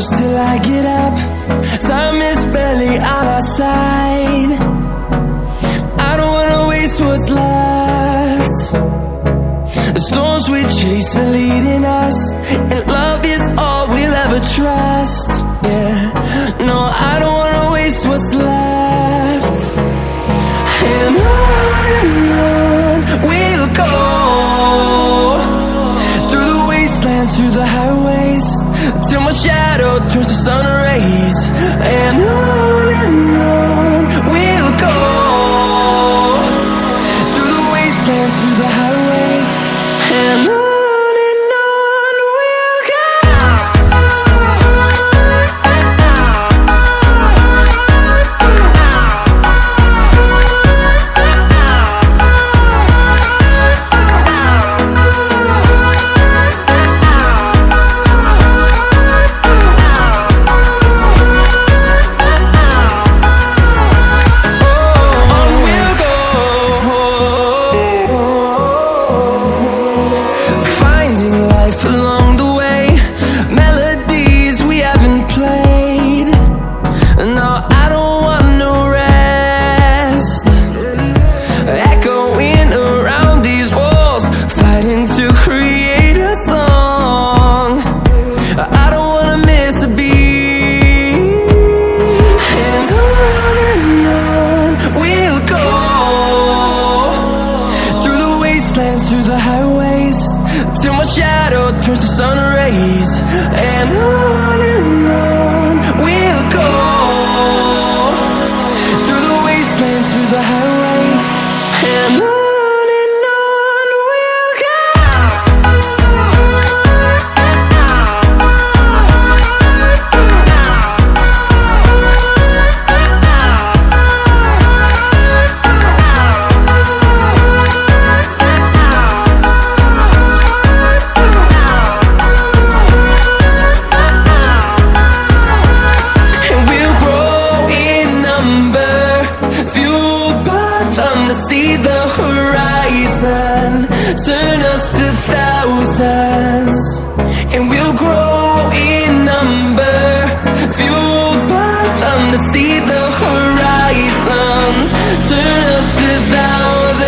close till I get up. Time is barely on our side. I don't wanna waste what's left. The storms we chase are leading us, and love is all we'll ever trust. Yeah, no, I don't wanna waste what's left. And on we'll go, through the wastelands, through the highways, till my shadow turns to sun rays. And on we'll go, through the wastelands, through the highways, and on we'll go. Through the highways, till my shadow turns to sun rays. And on we'll go, through the wastelands, through the highways, and on we'll go. See the horizon, turn us to thousands, and we'll grow in number, fueled by them. To see the horizon, turn us to thousands,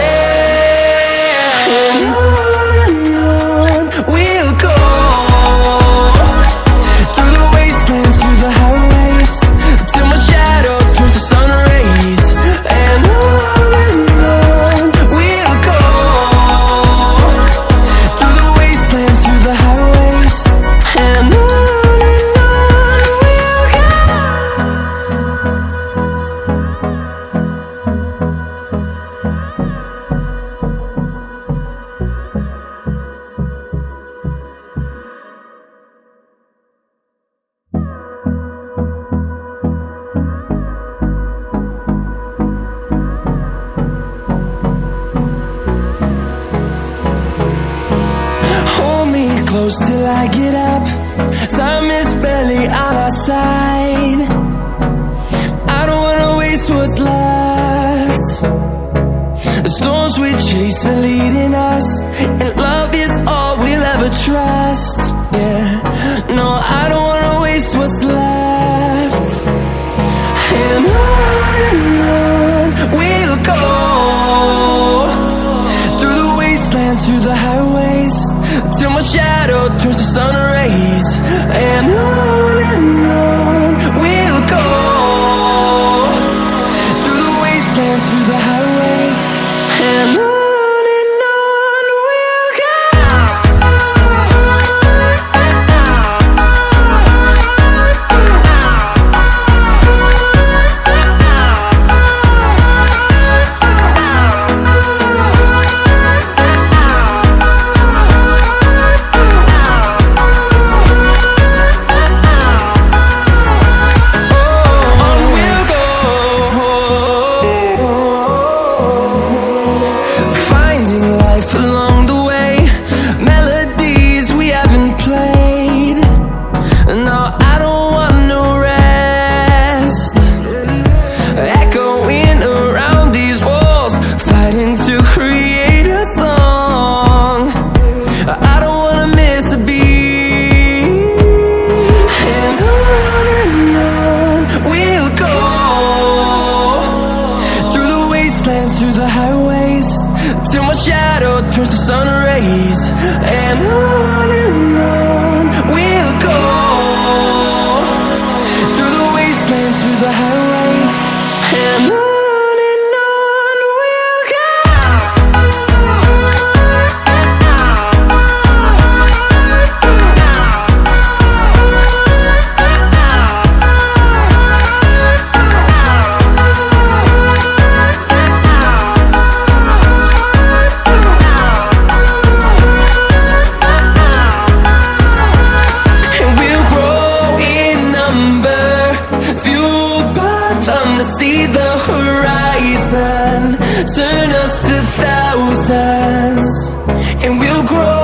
and on we'll go, through the wastelands, through the highways, till my shadow turns to sun rays. And close till I get up. Time is barely on our side. I don't wanna waste what's left. The storms we chase are leading us, and love is all we'll ever trust. Yeah, no, I don't wanna waste what's left. And on we'll go, through the wastelands, through the highways, till my shadow turns to sun rays. And on we'll go, through the wastelands, through the highways, and on we'll go. through the highways, till my shadow turns to sun rays. And on we'll go, through the wastelands, through the highways. And on we'll go. See the horizon, turn us to thousands, and we'll grow.